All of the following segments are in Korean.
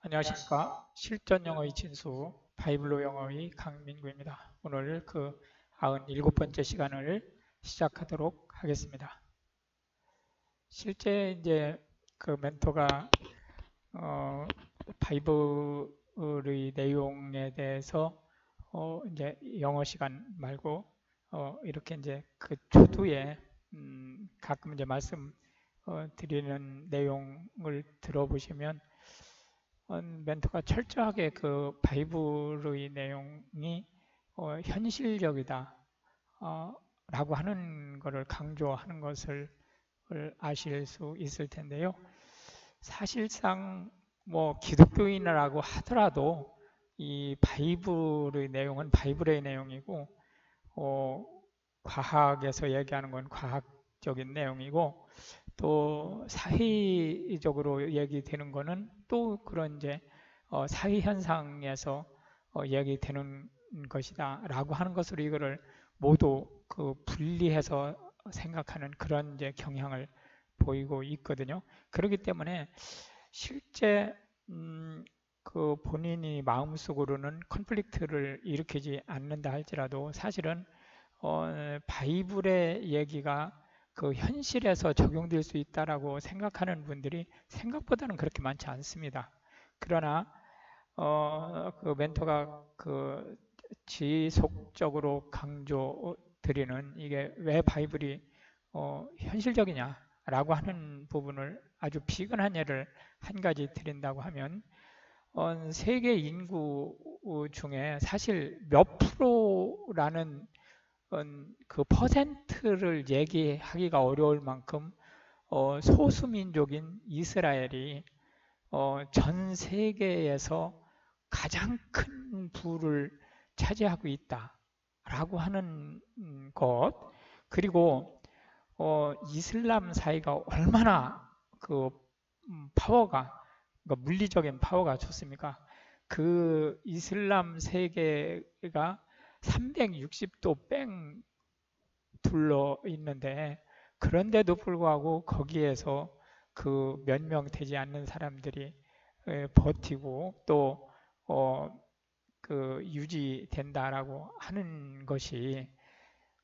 안녕하십니까. 실전 영어의 진수, 바이블로 영어의 강민구입니다. 오늘 그 97번째 시간을 시작하도록 하겠습니다. 실제 이제 그 멘토가 어, 바이블의 내용에 대해서 이제 영어 시간 말고 이렇게 이제 그 초두에 가끔 이제 말씀 드리는 내용을 들어보시면 멘토가 철저하게 그 바이블의 내용이 현실적이다 라고 하는 것을 강조하는 것을 아실 수 있을 텐데요. 사실상 뭐 기독교인이라고 하더라도 이 바이블의 내용은 바이블의 내용이고 어, 과학에서 얘기하는 건 과학적인 내용이고 또 사회적으로 얘기되는 거는 또 그런 이제 사회 현상에서 얘기되는 것이다 라고 하는 것으로 이거를 모두 그 분리해서 생각하는 그런 이제 경향을 보이고 있거든요. 그렇기 때문에 실제 그 본인이 마음속으로는 컨플릭트를 일으키지 않는다 할지라도 사실은 바이블의 얘기가 그 현실에서 적용될 수 있다라고 생각하는 분들이 생각보다는 그렇게 많지 않습니다. 그러나 그 멘토가 그 지속적으로 강조 드리는 이게 왜 바이블이 현실적이냐라고 하는 부분을 아주 비근한 예를 한 가지 드린다고 하면 세계 인구 중에 사실 몇 프로라는 그 퍼센트를 얘기하기가 어려울 만큼 소수민족인 이스라엘이 전 세계에서 가장 큰 부를 차지하고 있다라고 하는 것, 그리고 이슬람 사회가 얼마나 그 파워가, 그러니까 물리적인 파워가 좋습니까? 그 이슬람 세계가 360도 뺑 둘러 있는데 그런데도 불구하고 거기에서 그 몇 명 되지 않는 사람들이 버티고 또 그 유지된다라고 하는 것이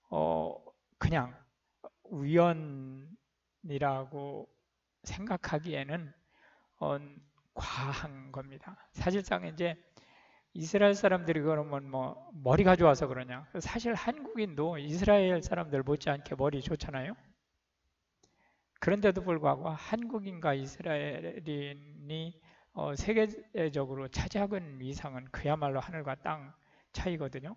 어, 그냥 우연이라고 생각하기에는 어, 과한 겁니다. 사실상 이제 이스라엘 사람들이 그러면 뭐 머리가 좋아서 그러냐? 사실 한국인도 이스라엘 사람들 못지않게 머리 좋잖아요. 그런데도 불구하고 한국인과 이스라엘인이 세계적으로 차지하고 있는 위상은 그야말로 하늘과 땅 차이거든요.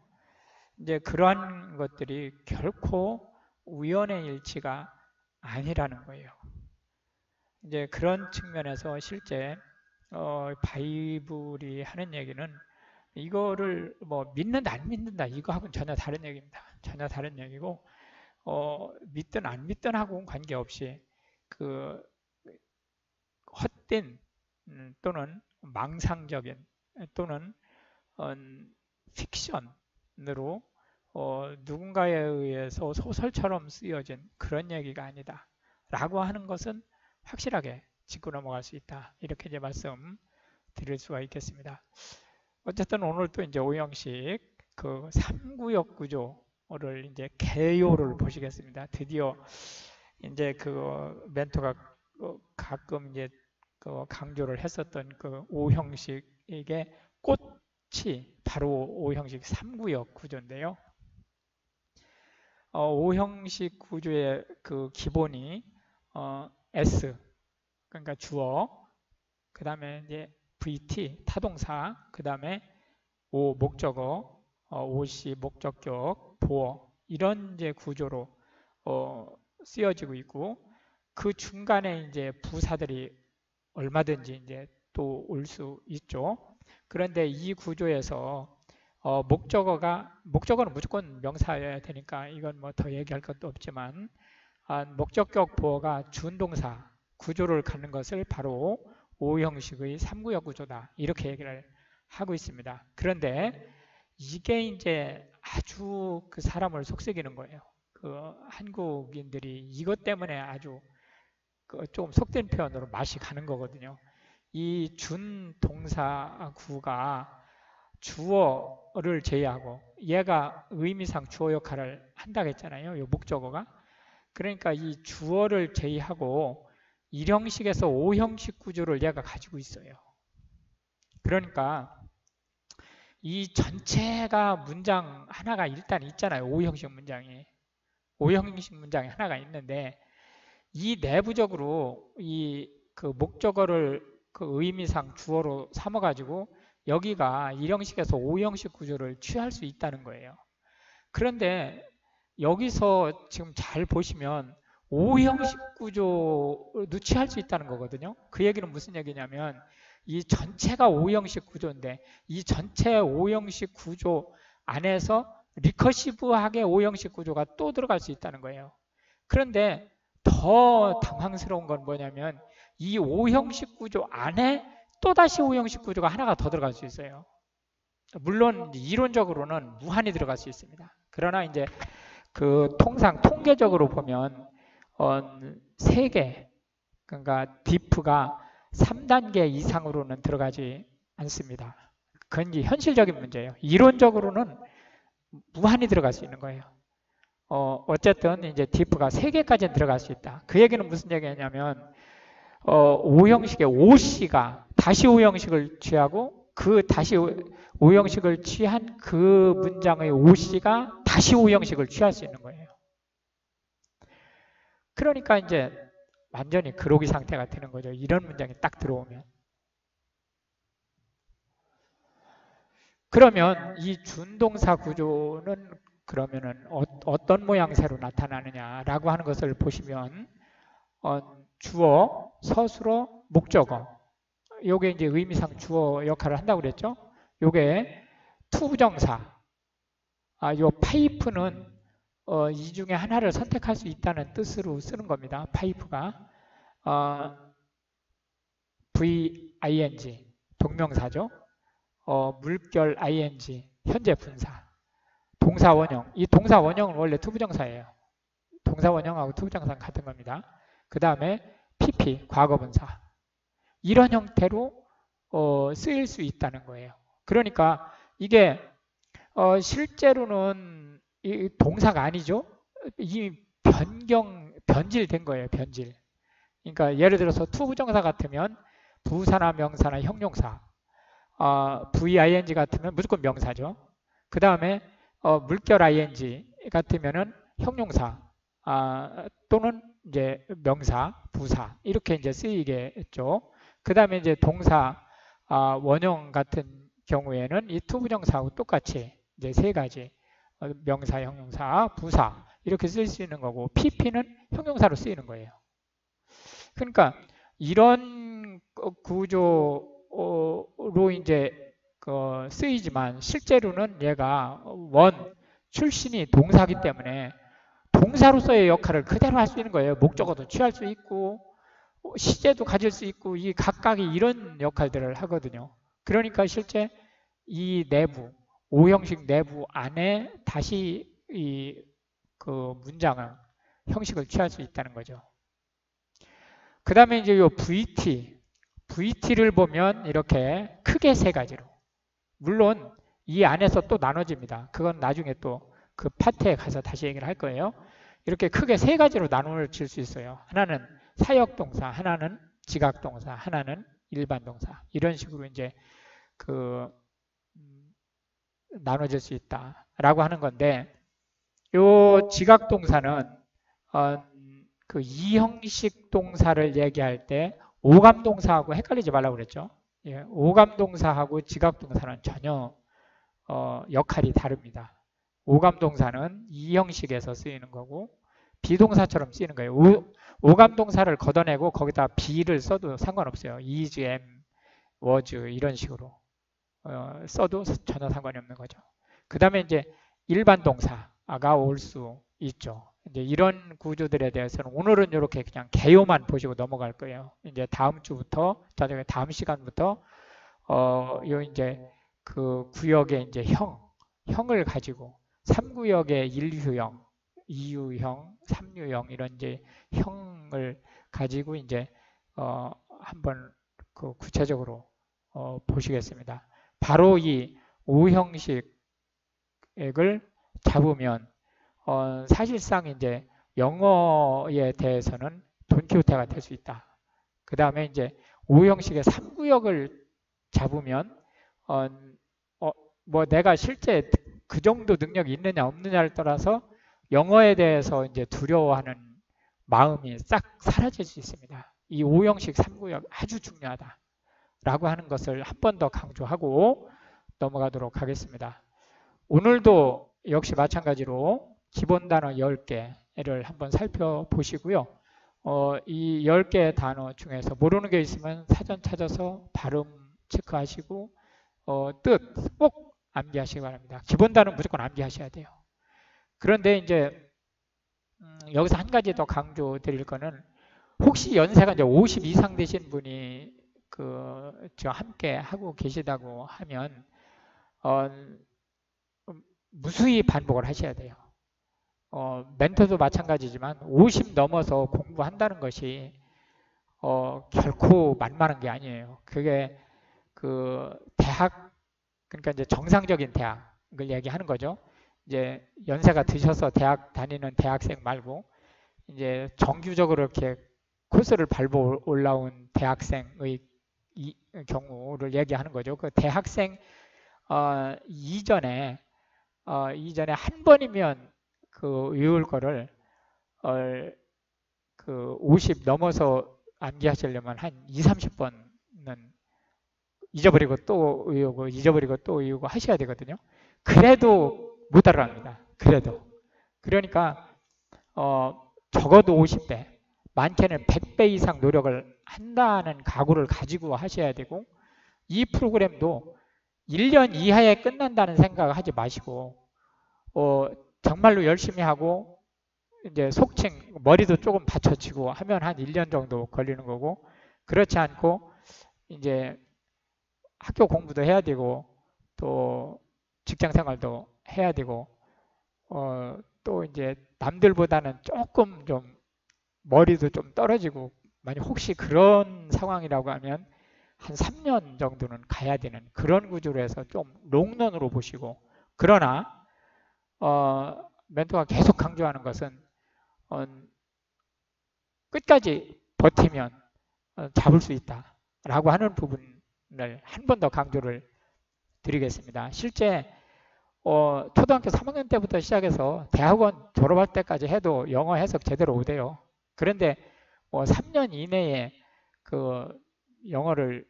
이제 그러한 것들이 결코 우연의 일치가 아니라는 거예요. 이제 그런 측면에서 실제 바이블이 하는 얘기는 이거를 뭐 믿는다 안 믿는다 이거하고는 전혀 다른 얘기입니다. 전혀 다른 얘기고 믿든 안 믿든 하고는 관계없이 그 헛된 또는 망상적인 또는 어, 픽션으로 누군가에 의해서 소설처럼 쓰여진 그런 얘기가 아니다 라고 하는 것은 확실하게 짚고 넘어갈 수 있다 이렇게 이제 말씀 드릴 수가 있겠습니다. 어쨌든 오늘 또 이제 오형식 그 3구역 구조를 이제 개요를 보시겠습니다. 드디어 이제 그 멘토가 가끔 이제 그 강조를 했었던 그 오형식의 꽃이 바로 오형식 3구역 구조인데요. 오형식 구조의 그 기본이 S 그러니까 주어, 그 다음에 이제 VT 타동사, 그 다음에 O 목적어, OC 목적격, 보어 이런 이제 구조로 쓰여지고 있고 그 중간에 이제 부사들이 얼마든지 이제 또 올 수 있죠. 그런데 이 구조에서 목적어는 무조건 명사여야 되니까 이건 뭐 더 얘기할 것도 없지만 목적격 보어가 준동사 구조를 갖는 것을 바로 O 형식의 3구역 구조다 이렇게 얘기를 하고 있습니다. 그런데 이게 이제 아주 그 사람을 속삭이는 거예요. 그 한국인들이 이것 때문에 아주 그 좀 속된 표현으로 맛이 가는 거거든요. 이 준동사구가 주어를 제외하고 얘가 의미상 주어 역할을 한다고 했잖아요. 이 목적어가. 그러니까 이 주어를 제외하고 1형식에서 5형식 구조를 얘가 가지고 있어요. 그러니까 이 전체가 문장 하나가 일단 있잖아요. 5형식 문장이. 5형식 문장이 하나가 있는데 이 내부적으로 이 그 목적어를 그 의미상 주어로 삼아가지고 여기가 1형식에서 5형식 구조를 취할 수 있다는 거예요. 그런데 여기서 지금 잘 보시면 5형식 구조도 취할 수 있다는 거거든요. 그 얘기는 무슨 얘기냐면 이 전체가 5형식 구조인데 이 전체 5형식 구조 안에서 리커시브하게 5형식 구조가 또 들어갈 수 있다는 거예요. 그런데 더 당황스러운 건 뭐냐면 이 5형식 구조 안에 또다시 5형식 구조가 하나가 더 들어갈 수 있어요. 물론 이론적으로는 무한히 들어갈 수 있습니다. 그러나 이제 그 통상 통계적으로 보면 3개, 그러니까 diff가 3단계 이상으로는 들어가지 않습니다. 그건 이제 현실적인 문제예요. 이론적으로는 무한히 들어갈 수 있는 거예요. 어쨌든 이제 diff가 3개까지는 들어갈 수 있다. 그 얘기는 무슨 얘기냐면 5형식의 5C가 다시 5형식을 취하고 그 다시 5형식을 취한 그 문장의 5C가 다시 5형식을 취할 수 있는 거예요. 그러니까 이제 완전히 그로기 상태가 되는 거죠. 이런 문장이 딱 들어오면. 그러면 이 준동사 구조는 그러면은 어떤 모양새로 나타나느냐라고 하는 것을 보시면 주어, 서술어, 목적어. 요게 이제 의미상 주어 역할을 한다고 그랬죠. 요게 투부정사. 요 파이프는 이 중에 하나를 선택할 수 있다는 뜻으로 쓰는 겁니다. 파이프가 VING 동명사죠. 물결 ING 현재 분사. 동사 원형. 이 동사 원형은 원래 투부정사예요. 동사 원형하고 투부정사는 같은 겁니다. 그 다음에 PP 과거분사. 이런 형태로 쓰일 수 있다는 거예요. 그러니까 이게 실제로는 이 동사가 아니죠. 이 변질된 거예요. 변질. 그러니까 예를 들어서 투부정사 같으면 부사나 명사나 형용사, VING 같으면 무조건 명사죠. 그 다음에 물결 ING 같으면은 형용사 또는 이제 명사, 부사 이렇게 이제 쓰이겠죠. 그 다음에 이제 동사 원형 같은 경우에는 이 투부정사하고 똑같이 이제 3가지 명사, 형용사, 부사 이렇게 쓸 수 있는 거고 PP는 형용사로 쓰이는 거예요. 그러니까 이런 구조로 이제 쓰이지만 실제로는 얘가 출신이 동사기 때문에 동사로서의 역할을 그대로 할 수 있는 거예요. 목적어도 취할 수 있고 시제도 가질 수 있고 이 각각이 이런 역할들을 하거든요. 그러니까 실제 이 내부 5형식 내부 안에 다시 그 문장은 형식을 취할 수 있다는 거죠. 그 다음에 이제 요 VT를 보면 이렇게 크게 3가지로. 물론 이 안에서 또 나눠집니다. 그건 나중에 또 그 파트에 가서 다시 얘기를 할 거예요. 이렇게 크게 3가지로 나눠질 수 있어요. 하나는 사역동사, 하나는 지각동사, 하나는 일반동사. 이런 식으로 이제 나눠질 수 있다라고 하는 건데, 요 지각동사는 그 2형식 동사를 얘기할 때 오감동사하고 헷갈리지 말라고 그랬죠. 예, 오감동사하고 지각동사는 전혀 역할이 다릅니다. 오감동사는 2형식에서 쓰이는 거고 비동사처럼 쓰이는 거예요. 오감동사를 걷어내고 거기다 be를 써도 상관없어요. is, am, was 이런 식으로 써도 전혀 상관이 없는 거죠. 그 다음에 이제 일반 동사가 올 수 있죠. 이제 이런 구조들에 대해서는 오늘은 이렇게 그냥 개요만 보시고 넘어갈 거예요. 이제 다음 주부터, 다음 시간부터 요 이제 그 구역의 이제 형을 가지고 3구역의 1유형, 2유형, 3유형 이런 이제 형을 가지고 이제 한번 그 구체적으로 보시겠습니다. 바로 이 오형식을 잡으면 사실상 이제 영어에 대해서는 돈키호테가 될 수 있다. 그 다음에 이제 오형식의 3구역을 잡으면 뭐 내가 실제 그 정도 능력이 있느냐 없느냐를 떠나서 영어에 대해서 이제 두려워하는 마음이 싹 사라질 수 있습니다. 이 오형식 3구역 아주 중요하다라고 하는 것을 한 번 더 강조하고 넘어가도록 하겠습니다. 오늘도 역시 마찬가지로 기본 단어 10개를 한번 살펴보시고요. 이 10개의 단어 중에서 모르는 게 있으면 사전 찾아서 발음 체크하시고 뜻 꼭 암기하시기 바랍니다. 기본 단어 무조건 암기하셔야 돼요. 그런데 이제 여기서 한 가지 더 강조 드릴 거는 혹시 연세가 이제 50 이상 되신 분이 저 함께 하고 계시다고 하면 무수히 반복을 하셔야 돼요. 멘토도 마찬가지지만 50 넘어서 공부한다는 것이 결코 만만한 게 아니에요. 그게 대학, 그러니까 이제 정상적인 대학을 얘기하는 거죠. 이제 연세가 드셔서 대학 다니는 대학생 말고 이제 정규적으로 이렇게 코스를 밟아 올라온 대학생의 경우를 얘기하는 거죠. 그 대학생 이전에 한 번이면 외울 거를 50 넘어서 암기하시려면 한 2, 30번은 잊어버리고 또 외우고 잊어버리고 또 외우고 하셔야 되거든요. 그래도 못 따라갑니다. 그러니까 적어도 50배, 많게는 100배 이상 노력을 한다는 각오를 가지고 하셔야 되고, 이 프로그램도 1년 이하에 끝난다는 생각을 하지 마시고 정말로 열심히 하고 이제 속칭 머리도 조금 받쳐치고 하면 한 1년 정도 걸리는 거고, 그렇지 않고 이제 학교 공부도 해야 되고 또 직장 생활도 해야 되고 또 이제 남들보다는 조금 좀 머리도 좀 떨어지고, 만약 혹시 그런 상황이라고 하면 한 3년 정도는 가야 되는 그런 구조로 해서 좀 롱런으로 보시고, 그러나 멘토가 계속 강조하는 것은 끝까지 버티면 잡을 수 있다라고 하는 부분을 한 번 더 강조를 드리겠습니다. 실제 초등학교 3학년 때부터 시작해서 대학원 졸업할 때까지 해도 영어 해석 제대로 오대요. 그런데 3년 이내에 영어를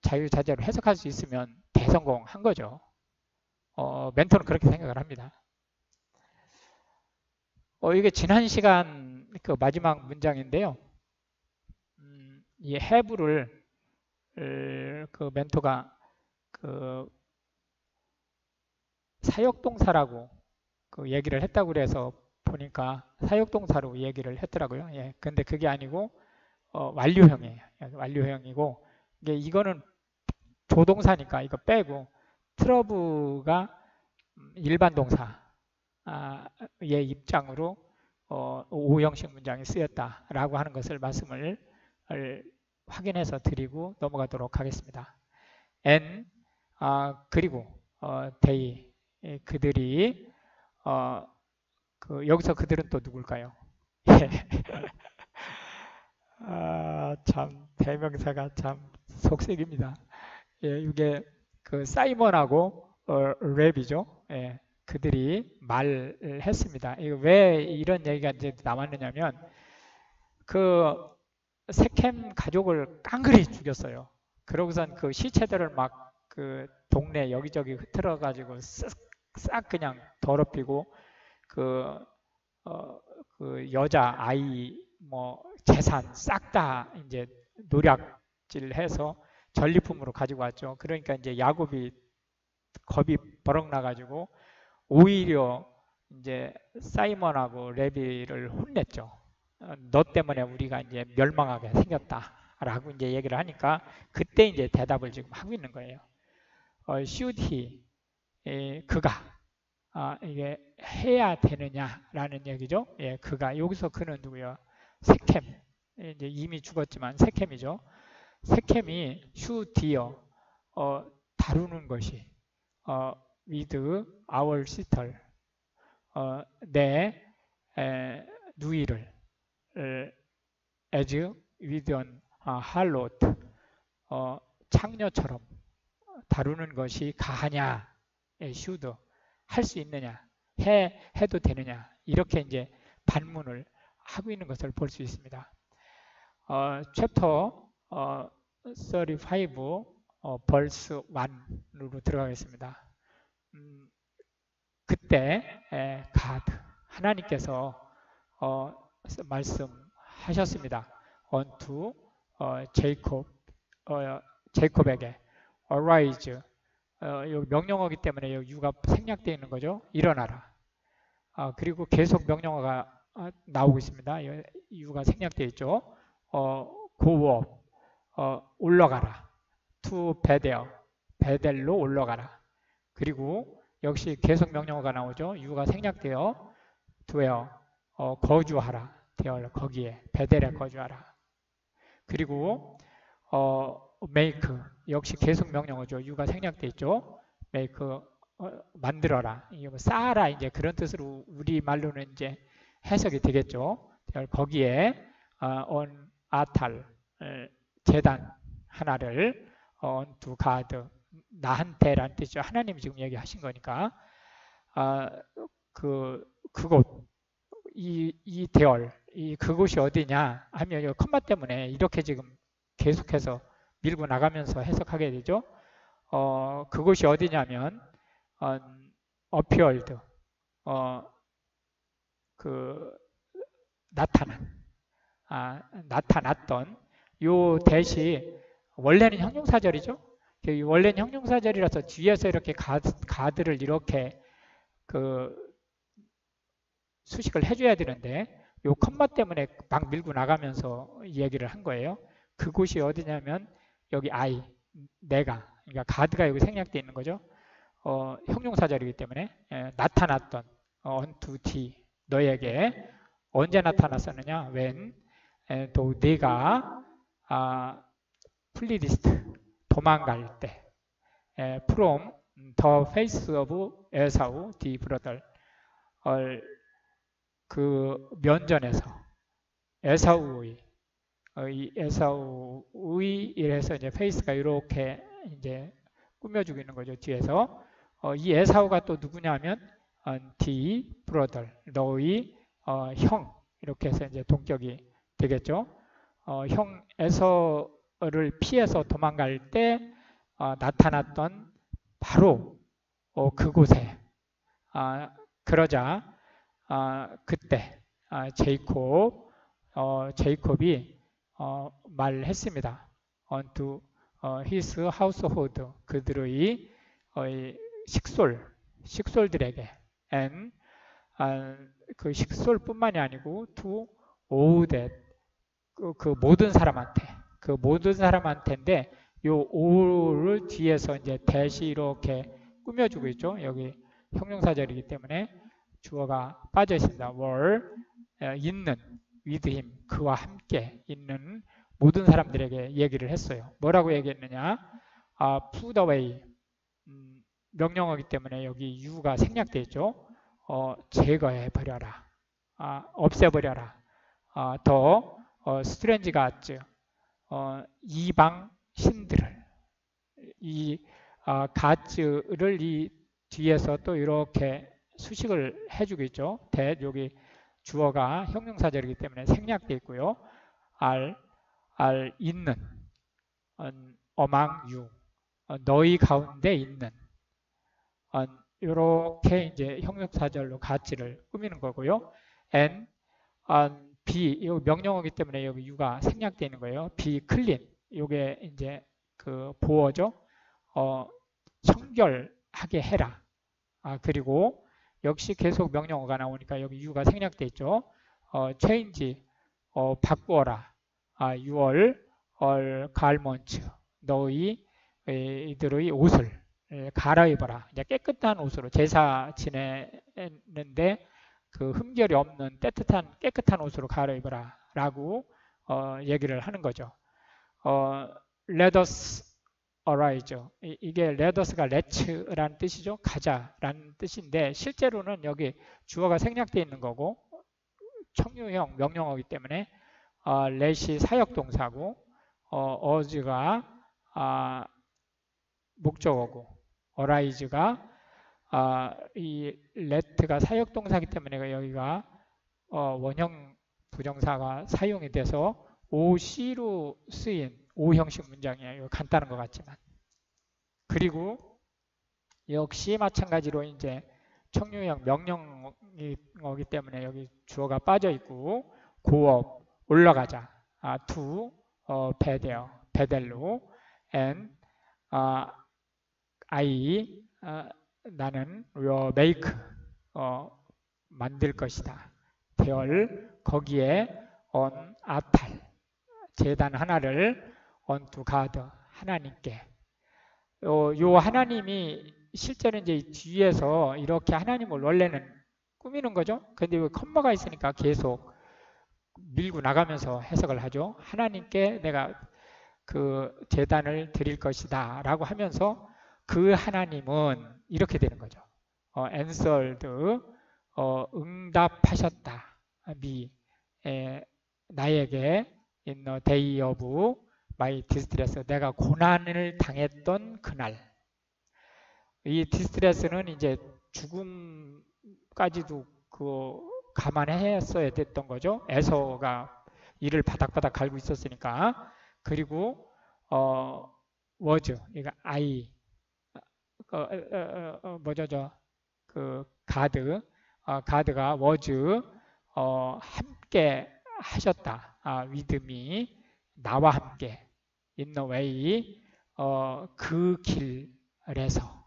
자유자재로 해석할 수 있으면 대성공한 거죠. 멘토는 그렇게 생각을 합니다. 이게 지난 시간 마지막 문장인데요. 이 have를 멘토가 사역동사라고 얘기를 했다고 그래서 보니까 사역동사로 얘기를 했더라고요. 예, 근데 그게 아니고 완료형이에요. 완료형이고, 이거는 조동사니까 이거 빼고 트러브가 일반 동사의 입장으로 오형식 문장이 쓰였다라고 하는 것을 말씀을 확인해서 드리고 넘어가도록 하겠습니다. and 그리고 they, 그들이 여기서 그들은 또 누굴까요? 참 대명사가 참 속색입니다. 예, 이게 사이먼하고 랩이죠. 예, 그들이 말을 했습니다. 왜 이런 얘기가 이제 남았느냐면 세켐 가족을 깡그리 죽였어요. 그러고선 시체들을 막 동네 여기저기 흐트러 가지고 싹 그냥 더럽히고 여자 아이 뭐 재산 싹 다 이제 노략질해서 전리품으로 가지고 왔죠. 그러니까 이제 야곱이 겁이 버럭 나가지고 오히려 이제 사이먼하고 레비를 혼냈죠. 너 때문에 우리가 이제 멸망하게 생겼다라고 이제 얘기를 하니까 그때 이제 대답을 지금 하고 있는 거예요. should he, 그가 이게 해야 되느냐라는 얘기죠. 예, 그가 여기서 그는 누구요? 세켐. 이제 이미 죽었지만 세켐이죠. 색캠이 슈디어 다루는 것이 with our sister 내 누이를 as with an harlot 창녀처럼 다루는 것이 가하냐 should 할 수 있느냐 해도 되느냐 이렇게 이제 반문을 하고 있는 것을 볼 수 있습니다. 챕터 35 벌스 1으로 들어가겠습니다. 그때 가드 하나님께서 말씀하셨습니다. unto 제이콥에게 arise 여기 명령어기 때문에 여기 유가 생략되어 있는 거죠. 일어나라. 그리고 계속 명령어가 나오고 있습니다. 유가 생략되어 있죠. go up 올라가라. to 베델로 올라가라. 그리고 역시 계속 명령어가 나오죠. 유가 생략되어 dwell 거주하라. 되어 거기에 베델에 거주하라. 그리고 make 역시 계속 명령어죠. 유가 생략되어 있죠. make 만들어라. 이게 뭐 쌓아라 이제 그런 뜻으로 우리 말로는 이제 해석이 되겠죠. 거기에 on 아탈 제단 하나를 unto God 나한테라는 뜻이죠. 하나님이 지금 얘기하신 거니까 그곳 이 대열 그곳이 어디냐 하면 이 컴마 때문에 이렇게 지금 계속해서 밀고 나가면서 해석하게 되죠. 그곳이 어디냐면 appeared 나타났던 요 대시 원래는 형용사절이죠. 원래는 형용사절이라서 뒤에서 이렇게 가드를 이렇게 수식을 해줘야 되는데 요 컴마 때문에 막 밀고 나가면서 얘기를 한 거예요. 그곳이 어디냐면 여기 I 내가 그러니까 가드가 여기 생략되어 있는 거죠. 형용사절이기 때문에 나타났던 unto thee 너에게 언제 나타났었느냐 when 또 네가 플리디스트 도망갈 때 from the face of 에사우 the brother 그 면전에서 에사우의 이래서 이제 페이스가 이렇게 이제 꾸며주고 있는 거죠. 뒤에서 이 에사우가 또 누구냐면 the brother 너의 형 이렇게 해서 이제 동격이 되겠죠. 형 에서를 피해서 도망갈 때 나타났던 바로 그곳에 그러자 그때 제이콥이 말했습니다. unto his household 그들의 식솔들에게 and 그 식솔뿐만이 아니고 to all that 그 모든 사람한테인데 요 all을 뒤에서 이제 대시 이렇게 꾸며주고 있죠. 여기 형용사절이기 때문에 주어가 빠져 있습니다. were 있는 with him 그와 함께 있는 모든 사람들에게 얘기를 했어요. 뭐라고 얘기했느냐? put away 명령어기 때문에 여기 you가 생략되어 있죠. 제거해 버려라. 없애버려라. 더 strange gods 이방 신들을 이 gods를 이 뒤에서 또 이렇게 수식을 해주고 있죠. 여기 주어가 형용사절이기 때문에 생략되어 있고요. 있는 among you 너희 가운데 있는 이렇게 이제 형용사절로 가치를 꾸미는 거고요. and be 이 명령어기 때문에 여기 you가 생략되어 있는 거예요. be clean 이게 이제 그 보어죠. 청결하게 해라. 그리고 역시 계속 명령어가 나오니까 여기 you가 생략되어 있죠. change 바꾸어라. your garments 너희들의 옷을 갈아입어라. 이제 깨끗한 옷으로 제사 지내는데 그 흠결이 없는 깨끗한 옷으로 갈아입어라 라고 얘기를 하는 거죠. let us arise. 이게 let us가 let's라는 뜻이죠. 가자라는 뜻인데 실제로는 여기 주어가 생략되어 있는 거고 청유형 명령어이기 때문에 let이 사역동사고 use가 목적어고 arise가 이 let가 사역동사이기 때문에 여기가 원형 부정사가 사용이 돼서 OC로 쓰인 O형식 문장이에요. 간단한 것 같지만. 그리고 역시 마찬가지로 이제 청유형 명령어이기 때문에 여기 주어가 빠져 있고 고업 올라가자. to 베델로 and I 나는 will make 만들 것이다. 대열 거기에 on 아탈 제단 하나를 on to God 하나님께 요 하나님이 실제로 이제 뒤에서 이렇게 하나님을 원래는 꾸미는 거죠. 근데 왜 컴마가 있으니까 계속 밀고 나가면서 해석을 하죠. 하나님께 내가 그 제단을 드릴 것이다 라고 하면서 그 하나님은 이렇게 되는 거죠. answered 응답하셨다. 나에게 in the day of my distress 내가 고난을 당했던 그날 이 디스트레스는 이제 죽음까지도 감안했어야 됐던 거죠. 에서가 이를 바닥바닥 갈고 있었으니까. 그리고 was 그러니까 I 뭐죠 가드가 was 함께 하셨다. with me 나와 함께 in the way 그 길에서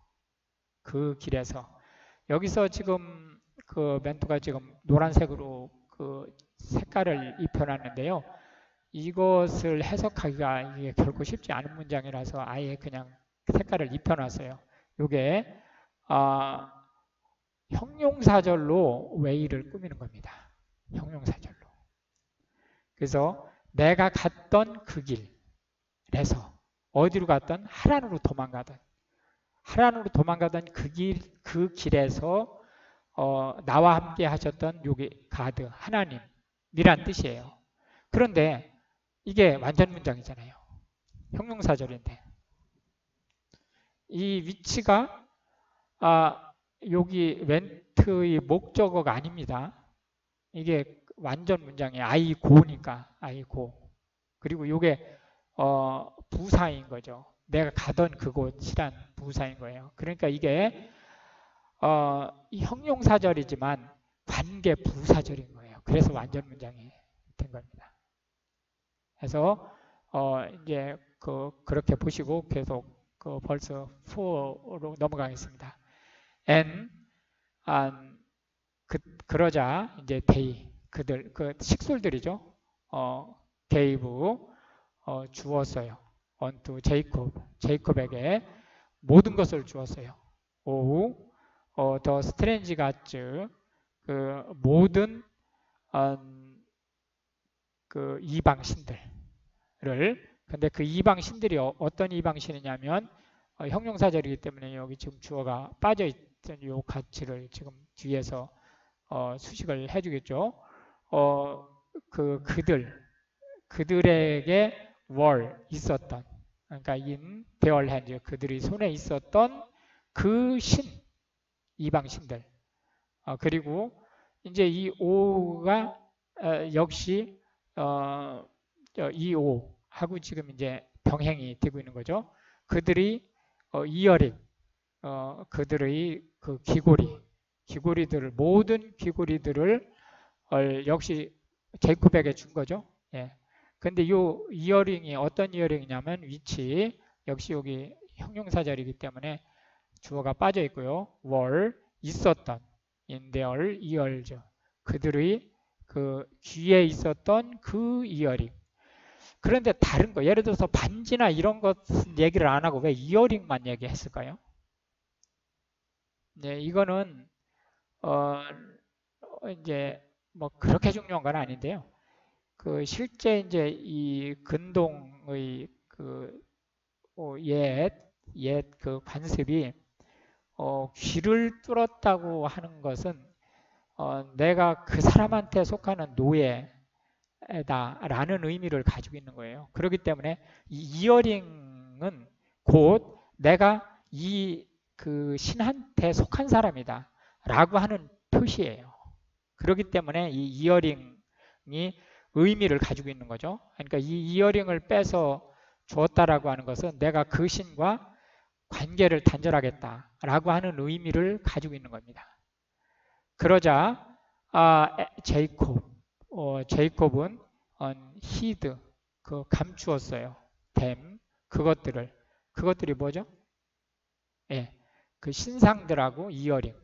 여기서 지금 그 멘토가 지금 노란색으로 그 색깔을 입혀놨는데요. 이것을 해석하기가 이게 결코 쉽지 않은 문장이라서 아예 그냥 색깔을 입혀놨어요. 이게 형용사절로 way를 꾸미는 겁니다. 형용사절로. 그래서 내가 갔던 그 길에서 어디로 갔던 하란으로 도망가던 그 길에서 나와 함께 하셨던 여기 가드 하나님이란 뜻이에요. 그런데 이게 완전 문장이잖아요. 형용사절인데 이 위치가 여기 웬트의 목적어가 아닙니다. 이게 완전 문장이에요. I go니까 I go. 그리고 이게 부사인 거죠. 내가 가던 그곳이란 부사인 거예요. 그러니까 이게 형용사절이지만 관계 부사절인 거예요. 그래서 완전 문장이 된 겁니다. 그래서 이제 그렇게 보시고 계속 벌써 4로 넘어가겠습니다. and 그러자 이제 they 그들 그 식솔들이죠. gave 주었어요. unto 제이콥에게 모든 것을 주었어요. the strange gods 그 모든 그 이방신들을 근데 그 이방신들이 어떤 이방신이냐면 형용사절이기 때문에 여기 지금 주어가 빠져 있던 이 가치를 지금 뒤에서 수식을 해주겠죠. 그들에게 있었던 그러니까 in their hands 그들이 손에 있었던 그 이방신들 그리고 이제 이 오가 역시 이 오하고 지금 이제 병행이 되고 있는 거죠. 그들이 이어링 그들의 그 귀고리들을 모든 귀고리들을 역시 제이콥에게 준 거죠. 예. 근데 이 이어링이 어떤 이어링이냐면 위치 역시 여기 형용사절이기 때문에 주어가 빠져 있고요. 있었던 in their ears 그들의 그 귀에 있었던 그 이어링. 그런데 다른 거 예를 들어서 반지나 이런 것 얘기를 안 하고 왜 이어링만 얘기했을까요? 네, 이거는 이제 뭐 그렇게 중요한 건 아닌데요. 그 실제 이제 이 근동의 그 옛 그 관습이 귀를 뚫었다고 하는 것은 내가 그 사람한테 속하는 노예다라는 의미를 가지고 있는 거예요. 그렇기 때문에 이 이어링은 곧 내가 이 그 신한테 속한 사람이다 라고 하는 표시예요. 그렇기 때문에 이 이어링이 의미를 가지고 있는 거죠. 그러니까 이 이어링을 빼서 주었다라고 하는 것은 내가 그 신과 관계를 단절하겠다라고 하는 의미를 가지고 있는 겁니다. 그러자 제이콥은 히드 그 감추었어요. 그것들이 뭐죠? 예, 그 신상들하고 이어링,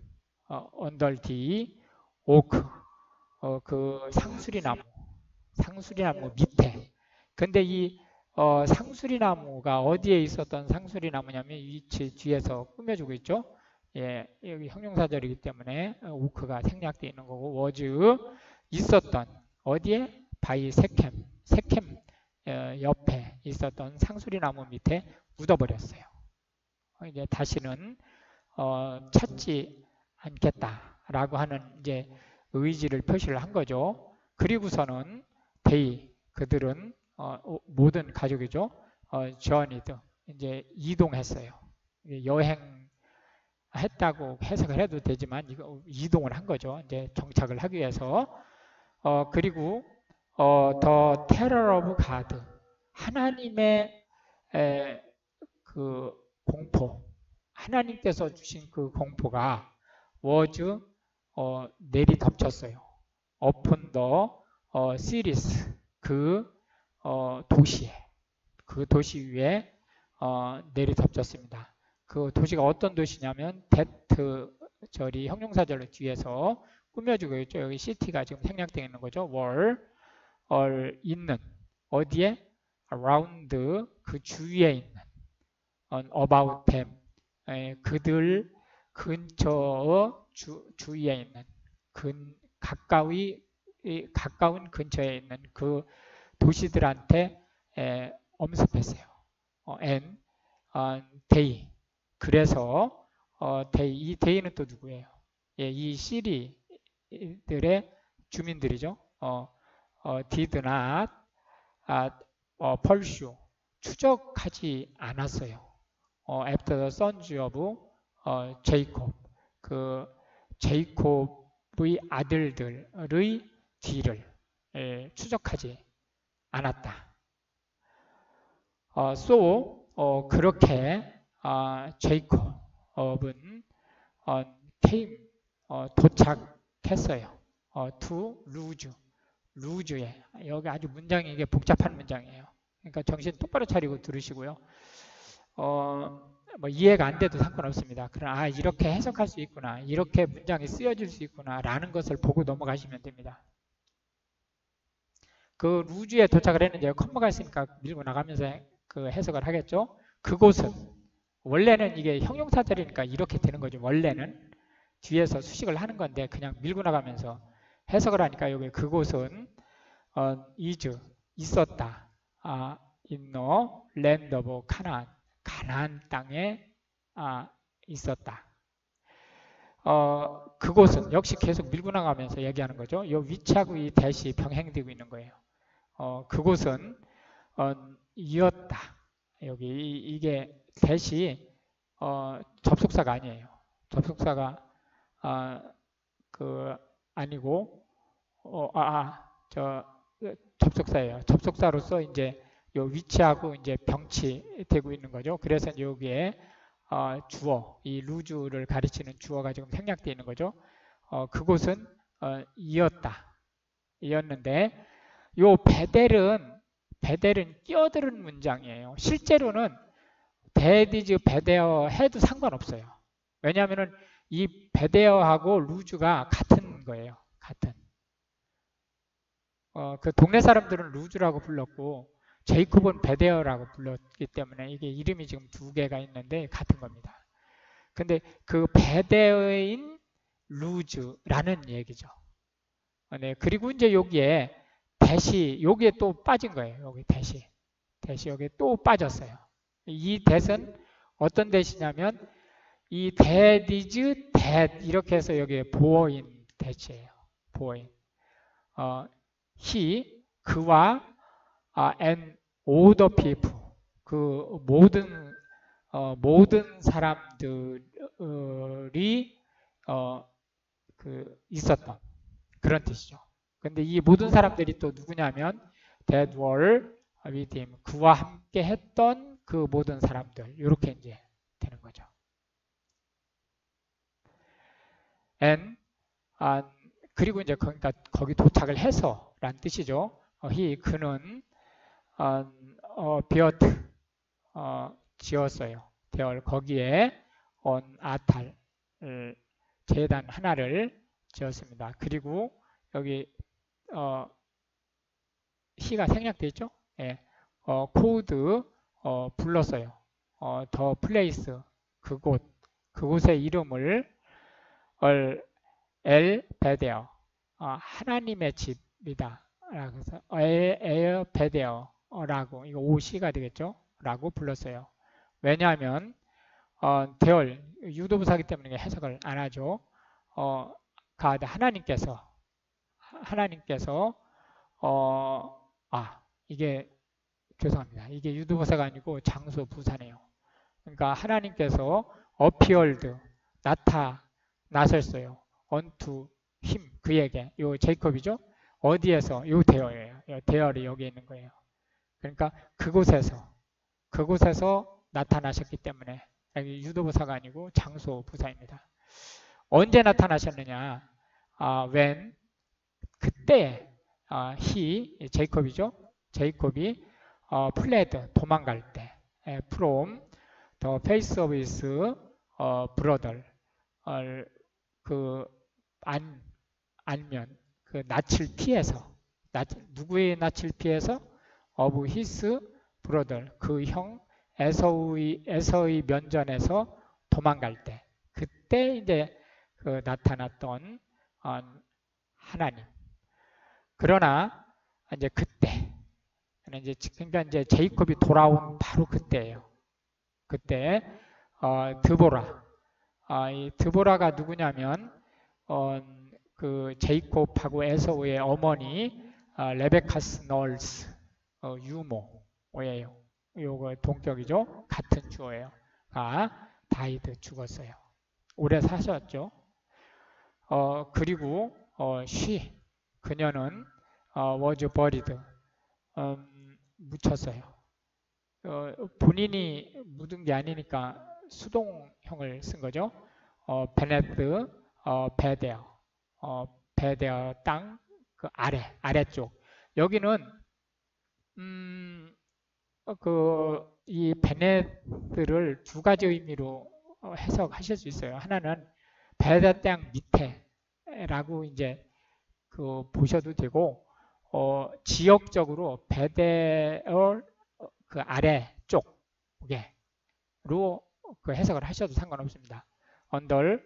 언덜디, 오크, 그 상수리나무 밑에. 근데 이 상수리나무가 어디에 있었던 상수리나무냐면 위치 뒤에서 꾸며주고 있죠. 예, 여기 형용사절이기 때문에 오크가 생략되어 있는 거고 워즈 있었던 어디에 바이 세켐 옆에 있었던 상수리나무 밑에 묻어버렸어요. 이제 다시는 찾지 않겠다라고 하는 이제 의지를 표시를 한 거죠. 그리고서는 그들은 모든 가족이죠. journeyed 이제 이동했어요. 여행했다고 해석을 해도 되지만 이거 이동을 한 거죠. 이제 정착을 하기 위해서. 그리고 the terror of God 하나님의 그 공포, 하나님께서 주신 그 공포가 was 내리덮쳤어요. upon the cities 그 도시 위에 내리덮쳤습니다. 그 도시가 어떤 도시냐면 that 절이 형용사절로 뒤에서 꾸며주고 있죠. 여기 city가 지금 생략되어 있는 거죠. 있는 어디에 around 그 주위에 있는 about them 그들 근처 주위에 있는 가까운 근처에 있는 그 도시들한테 엄습했어요. and they 그래서 이 day는 또 누구예요? 이 시리들의 주민들이죠. did not pursue 추적하지 않았어요. after the sons of Jacob 그 제이콥의 아들들의 뒤를 추적하지 않았다. 그렇게 제이콥은 도착했어요. to 루즈에 여기 아주 문장이 이게 복잡한 문장이에요. 그러니까 정신 똑바로 차리고 들으시고요. 뭐 이해가 안 돼도 상관없습니다. 그러나 이렇게 해석할 수 있구나, 이렇게 문장이 쓰여질 수 있구나라는 것을 보고 넘어가시면 됩니다. 그 루즈에 도착을 했는데 컴마가 있으니까 밀고 나가면서 그 해석을 하겠죠. 그곳은 원래는 이게 형용사절이니까 이렇게 되는 거죠. 원래는 뒤에서 수식을 하는 건데 그냥 밀고 나가면서 해석을 하니까 여기 그곳은 있었다. in the land of 가나안 땅에 있었다. 그곳은 역시 계속 밀고 나가면서 얘기하는 거죠. 이 위치하고 이 대시 병행되고 있는 거예요. 그곳은 이었다. 여기 이게 대시 접속사가 아니에요. 접속사가 아니고 접속사예요. 접속사로서 이제 요 위치하고 이제 병치되고 있는 거죠. 그래서 여기에 주어, 이 루즈를 가리치는 주어가 지금 생략되어 있는 거죠. 그곳은 이었는데 요 베델은 끼어드는 문장이에요. 실제로는 데디즈 베데어 해도 상관없어요. 왜냐하면은 이 베데어하고 루즈가 같은 거예요. 같은. 그 동네 사람들은 루즈라고 불렀고 제이콥은 베데어라고 불렀기 때문에 이게 이름이 지금 두 개가 있는데 같은 겁니다. 근데 그 베데어인 루즈라는 얘기죠. 네, 그리고 이제 여기에 여기에 또 빠진 거예요. 여기 대시 여기에 또 빠졌어요. 이 that은 어떤 that이냐면 이 that is that 이렇게 해서 여기에 보어인 that이에요. 보어인. he 그와 and all the people 그 모든 사람들이 그 있었던 그런 뜻이죠. 근데 이 모든 사람들이 또 누구냐면 that were with him 그와 함께 했던 그 모든 사람들 이렇게 이제 되는 거죠. and 그리고 이제 그러니까 거기 도착을 해서란 뜻이죠. he 그는 built 지었어요. 대얼 거기에 on 아탈 제단 하나를 지었습니다. 그리고 여기 he가 생략되어 있죠? 예. 코드 불렀어요. 더 플레이스 그곳의 이름을 엘 베데어 하나님의 집이다. 그래서 엘 베데어라고 이거 오시가 되겠죠? 라고 불렀어요. 왜냐하면 대얼 유도부사기 때문에 해석을 안 하죠. 가드 하나님께서 이게 죄송합니다. 이게 유도부사가 아니고 장소 부사네요. 그러니까 하나님께서 appeared 나타나셨어요. unto him 그에게 요 제이콥이죠. 어디에서 요 대열이에요. 요 대열이 여기 있는 거예요. 그러니까 그곳에서 나타나셨기 때문에 유도부사가 아니고 장소 부사입니다. 언제 나타나셨느냐? when 그때 he 제이콥이죠. 제이콥이 fled 도망갈 때 from the face of his brother 알면 그 낯을 피해서 누구의 낯을 피해서 of his brother 그 형 에서의 면전에서 도망갈 때 그때 이제 그 나타났던 하나님. 그러나 이제 그때 그러니까 이제 제이콥이 돌아온 바로 그때예요. 그때 드보라 이 드보라가 누구냐면 그 제이콥하고 에서의 어머니 레베카스 널스 유모예요. 요거 동격이죠. 같은 주어예요. 다이드 죽었어요. 오래 사셨죠. 그리고 그녀는 was buried 묻혔어요. 본인이 묻은 게 아니니까 수동형을 쓴 거죠. 베네드 베데어 땅 그 아래쪽 여기는 이 베네드를 두 가지 의미로 해석하실 수 있어요. 하나는 베데 땅 밑에라고 이제 보셔도 되고 지역적으로 베데어 그 아래쪽으로 그 해석을 하셔도 상관없습니다. 언덜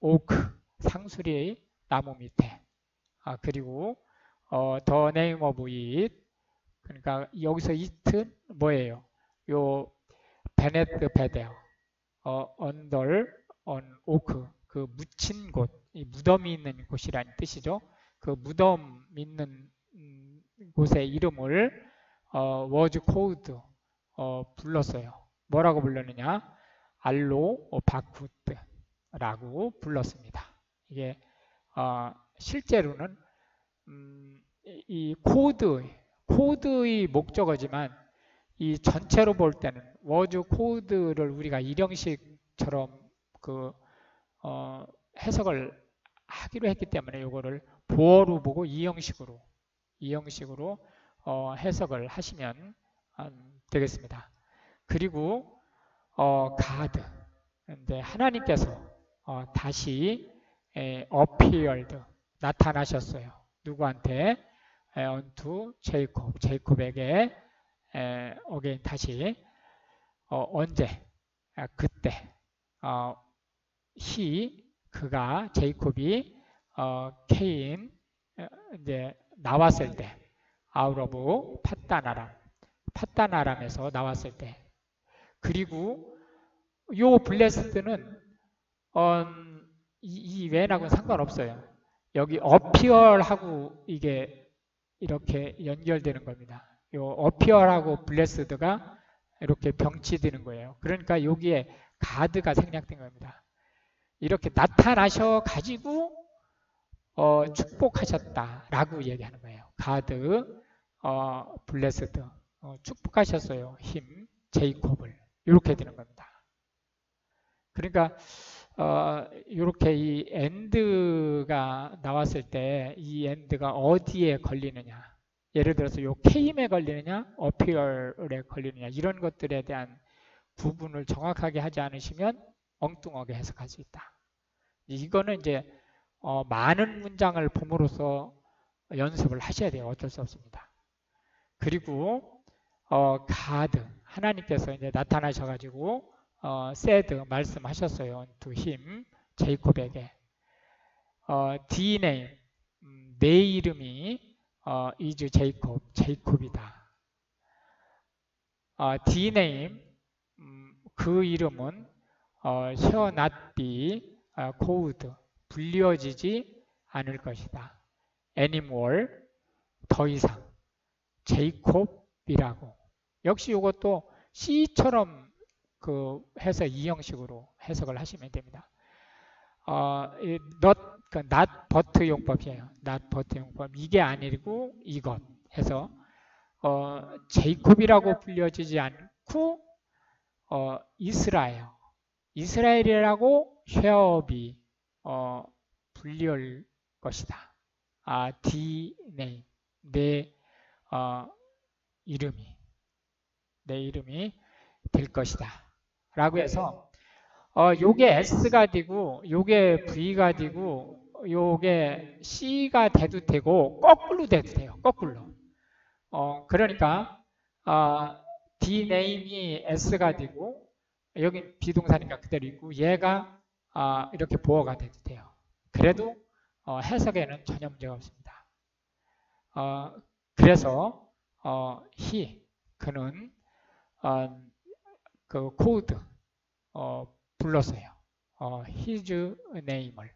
오크 상수리의 나무 밑에 그리고 더 네임 오브 잇 그러니까 여기서 이트는 뭐예요? 요 베네드 베데어 언덜 오크 그 묻힌 곳, 이 무덤이 있는 곳이라는 뜻이죠. 그 무덤 있는 곳의 이름을 was called 불렀어요. 뭐라고 불렀느냐? 알로 바쿠트라고 불렀습니다. 이게 실제로는 이 코드의 목적어지만 이 전체로 볼 때는 was called를 우리가 일형식처럼 해석을 하기로 했기 때문에 이거를 보어로 보고 이형식으로 해석을 하시면 되겠습니다. 그리고 가드 근데 하나님께서 다시 appeared 나타나셨어요. 누구한테? unto 제이콥에게 again 다시 언제? 그때 그가 제이콥이 came 이제 나왔을 때 out of 팟단 아람에서 나왔을 때 그리고 요 블레스드는 이 when하고는 상관없어요. 여기 appear하고 이게 이렇게 연결되는 겁니다. 요 appear하고 blessed가 이렇게 병치되는 거예요. 그러니까 여기에 God가 생략된 겁니다. 이렇게 나타나셔 가지고 축복하셨다라고 얘기하는 거예요. God blessed 축복하셨어요. 힘 제이콥을 이렇게 되는 겁니다. 그러니까 이렇게 이 end가 나왔을 때 이 end가 어디에 걸리느냐, 예를 들어서 요 came에 걸리느냐, appear에 걸리느냐 이런 것들에 대한 구분을 정확하게 하지 않으시면 엉뚱하게 해석할 수 있다. 이거는 이제 많은 문장을 봄으로써 연습을 하셔야 돼요. 어쩔 수 없습니다. 그리고 God 하나님께서 이제 나타나셔가지고 said 말씀하셨어요. to him 제이콥에게 the name 내 이름이 is 제이콥 제이콥이다. the name 그 이름은 shall not be called 불려지지 않을 것이다. anymore 더 이상 제이콥이라고. 역시 이것도 C처럼 해서 이 형식으로 해석을 하시면 됩니다. not but 용법이에요. not but 용법. 이게 아니고 이것 해서 제이콥이라고 불려지지 않고 이스라엘이라고 shall be 불릴 것이다. the name 내 이름이 될 것이다. 라고 해서 요게 S가 되고 요게 V가 되고 요게 C가 돼도 되고 거꾸로 돼도 돼요. 거꾸로. 그러니까 the name이 S가 되고 여기 비동사니까 그대로 있고 얘가 이렇게 보어가 돼도 돼요. 그래도 해석에는 전혀 문제가 없습니다. 그래서 그는 그 코드 불렀어요. his name을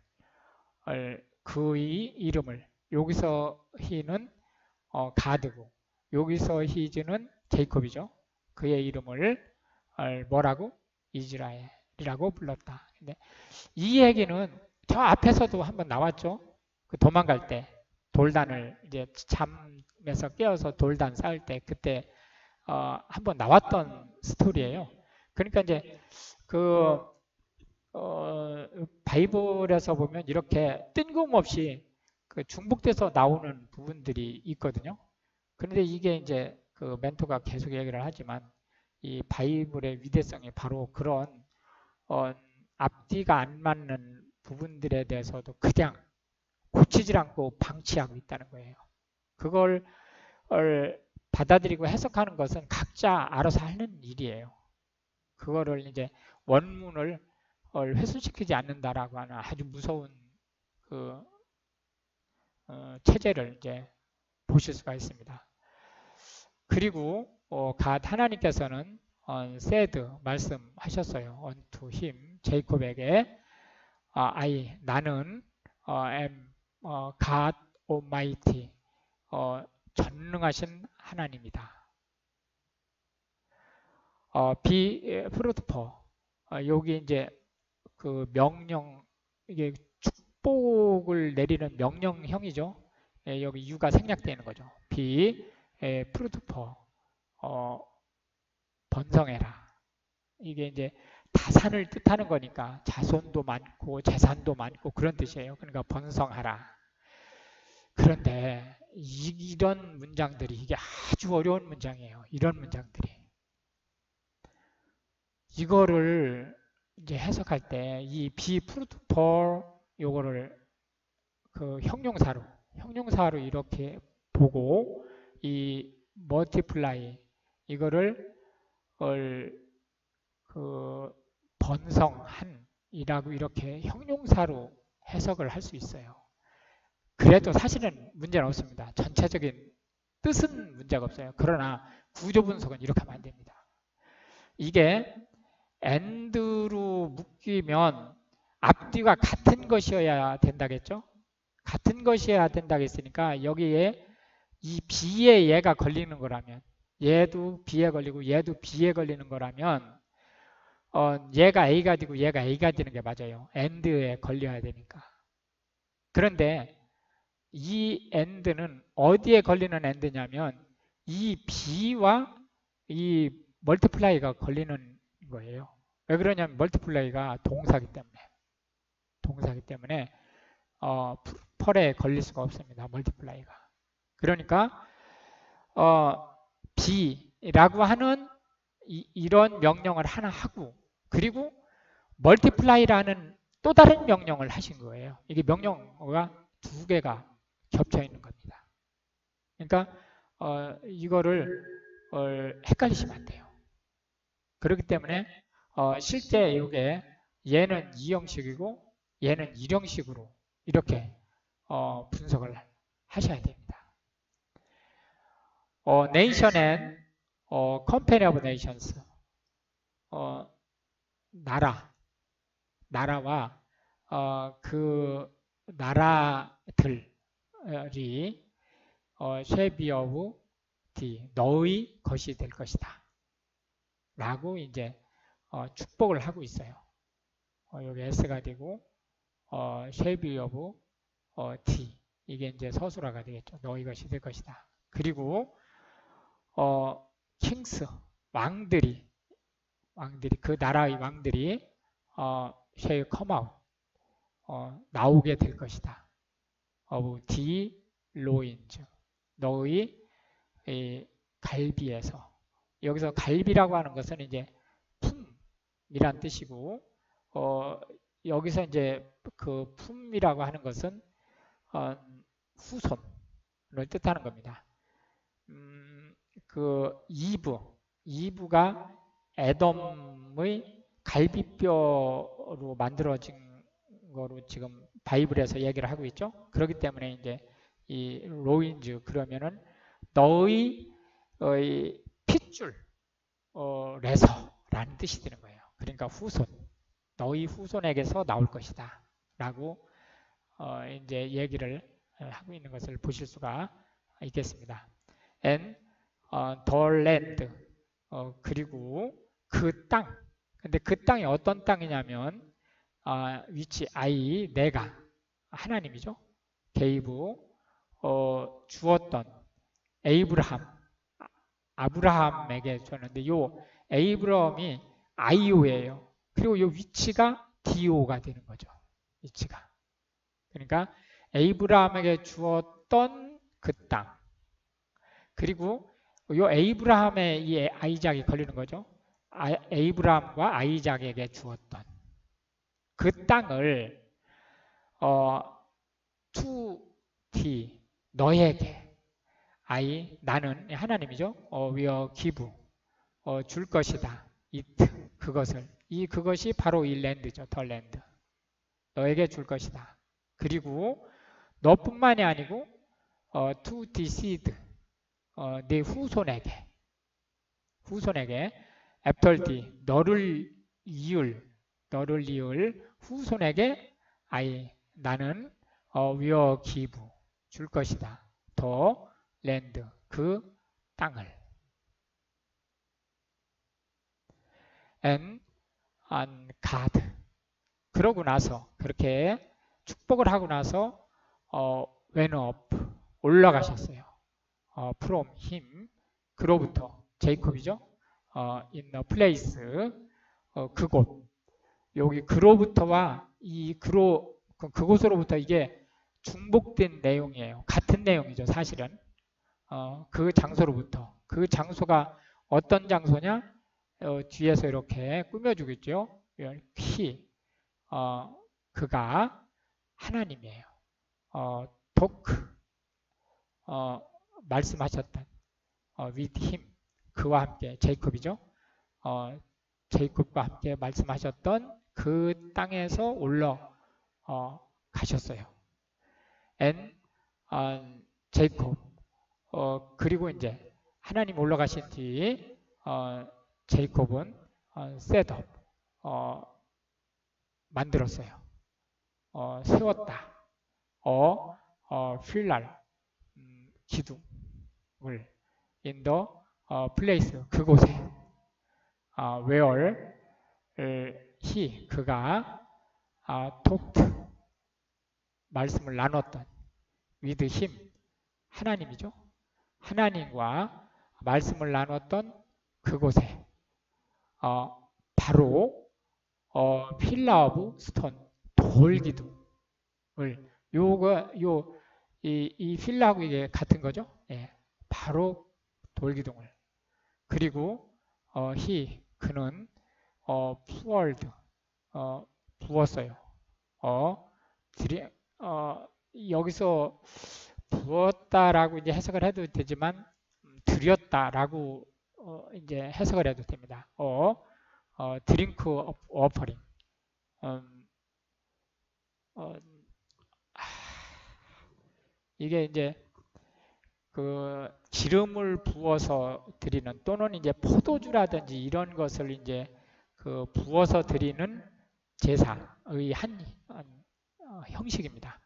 그의 이름을. 여기서 he는 가드고 여기서 his는 제이콥이죠. 그의 이름을 뭐라고? 이스라엘이라고 불렀다. 근데 이 얘기는 저 앞에서도 한번 나왔죠. 그 도망갈 때 돌단을 이제 잠에서 깨어서 돌단 쌓을 때 그때 한번 나왔던 스토리예요. 그러니까 이제 바이블에서 보면 이렇게 뜬금없이 중복돼서 나오는 부분들이 있거든요. 그런데 이게 이제 그 멘토가 계속 얘기를 하지만 이 바이블의 위대성이 바로 그런 앞뒤가 안 맞는 부분들에 대해서도 그냥 고치질 않고 방치하고 있다는 거예요. 그걸 받아들이고 해석하는 것은 각자 알아서 하는 일이에요. 그거를 이제 원문을 훼손시키지 않는다라고 하는 아주 무서운 그 체제를 이제 보실 수가 있습니다. 그리고 하나님께서는 said 말씀하셨어요. unto him 제이콥에게 나는 am God Almighty 전능하신 하나님이다. be fruitful 여기 이제 그 명령 이게 축복을 내리는 명령형이죠. 여기 유가 생략되는 거죠. be fruitful 번성해라. 이게 이제 다산을 뜻하는 거니까 자손도 많고 재산도 많고 그런 뜻이에요. 그러니까 번성하라. 그런데 이런 문장들이 이게 아주 어려운 문장이에요. 이런 문장들이. 이거를 이제 해석할 때 이 be fruitful 요거를 그 형용사로 이렇게 보고 이 multiply 이거를 그 번성한이라고 이렇게 형용사로 해석을 할 수 있어요. 그래도 사실은 문제는 없습니다. 전체적인 뜻은 문제가 없어요. 그러나 구조 분석은 이렇게 하면 안 됩니다. 이게 and로 묶이면 앞뒤가 같은 것이어야 된다겠죠? 같은 것이어야 된다고 했으니까 여기에 이 B에 얘가 걸리는 거라면 얘도 B에 걸리고 얘도 B에 걸리는 거라면 얘가 A가 되고 얘가 A가 되는 게 맞아요. and에 걸려야 되니까. 그런데 이 and는 어디에 걸리는 and냐면 이 B와 이 멀티플라이가 걸리는 거예요. 왜 그러냐면 멀티플라이가 동사기 때문에 펄에 걸릴 수가 없습니다. 멀티플라이가. 그러니까 B라고 하는 이런 명령을 하나 하고 그리고 멀티플라이라는 또 다른 명령을 하신 거예요. 이게 명령어가 두 개가 겹쳐 있는 겁니다. 그러니까 이거를 헷갈리시면 안 돼요. 그렇기 때문에 실제 이게 얘는 2형식이고 얘는 1형식으로 이렇게 분석을 하셔야 됩니다. nation and company of nations 나라와 그 나라들이 shall be of thee 너의 것이 될 것이다 라고 이제 축복을 하고 있어요. 여기 s가 되고 shall be of thee 이게 이제 서술어가 되겠죠. 너의 것이 될 것이다. 그리고 킹스 왕들이 그 나라의 왕들이 shall come out 나오게 될 것이다. of the loins 너의 갈비에서 여기서 갈비라고 하는 것은 이제 품이란 뜻이고 여기서 이제 그 품이라고 하는 것은 후손을 뜻하는 겁니다. 그 이브가 에돔의 갈비뼈로 만들어진 거로 지금 바이블에서 얘기를 하고 있죠. 그렇기 때문에 이제 이 로인즈 그러면은 너의 핏줄 레서라는 뜻이 되는 거예요. 그러니까 후손, 너의 후손에게서 나올 것이다 라고 이제 얘기를 하고 있는 것을 보실 수가 있겠습니다. and the land 그리고 그 땅. 근데 그 땅이 어떤 땅이냐면 위치 I 내가 하나님이죠. gave 주었던 아브라함에게 줬는데 요 에이브럼이 IO예요. 그리고 요 위치가 DO가 되는 거죠. 위치가. 그러니까 에이브라함에게 주었던 그 땅. 그리고 요 에이브라함의 이 아이작이 걸리는 거죠. 에이브라함과 아이작에게 주었던 그 땅을 to 너에게 나는 하나님이죠. will give 줄 것이다. it 그것이 바로 이 랜드죠. 더 랜드. 너에게 줄 것이다. 그리고 너뿐만이 아니고 to the seed 네 후손에게 after thee 너를 이을 후손에게 나는 will give 줄 것이다. 더 랜드 그 땅을 and God 그러고 나서 그렇게 축복을 하고 나서 went up 올라가셨어요. from him 그로부터 제이콥이죠. in a place 그곳 여기 그로부터와 그곳으로부터 이게 중복된 내용이에요. 같은 내용이죠. 사실은 그 장소로부터 그 장소가 어떤 장소냐 뒤에서 이렇게 꾸며주겠죠. 그가 하나님이에요. 토크 말씀하셨던 with him 그와 함께 제이콥이죠. 제이콥과 함께 말씀하셨던 그 땅에서 올라가셨어요. and 제이콥 그리고 이제 하나님 올라가신 뒤 제이콥은 셋업, 만들었어요. 세웠다. 필랄, 기둥을 in the place, 그곳에. where he, 그가 talked, 말씀을 나눴던 with him, 하나님이죠. 하나님과 말씀을 나눴던 그곳에 바로 필라 오브 스톤, 돌기둥을, 이 필라하고 이게 같은 거죠. 예, 바로 돌기둥을. 그리고 그는 poured, 부었어요. 여기서 부었다라고 이제 해석을 해도 되지만 드렸다라고 이제 해석을 해도 됩니다. 드링크 어퍼링. 이게 이제 그 기름을 부어서 드리는, 또는 이제 포도주라든지 이런 것을 이제 그 부어서 드리는 제사의 한 형식입니다.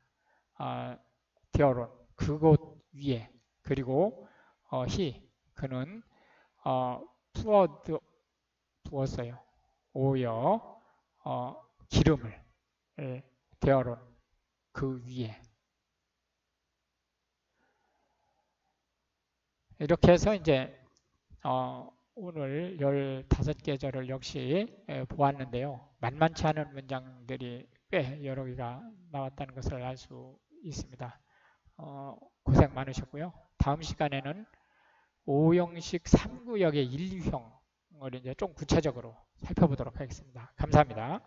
디어론, 그곳 위에. 그리고 그는 부었어요. 오여 기름을, 디어론, 그 위에. 이렇게 해서 이제 오늘 15계절을 역시 보았는데요. 만만치 않은 문장들이 꽤 여러 개가 나왔다는 것을 알 수 있습니다. 고생 많으셨고요. 다음 시간에는 5형식 3구역의 1유형을 이제 좀 구체적으로 살펴보도록 하겠습니다. 감사합니다.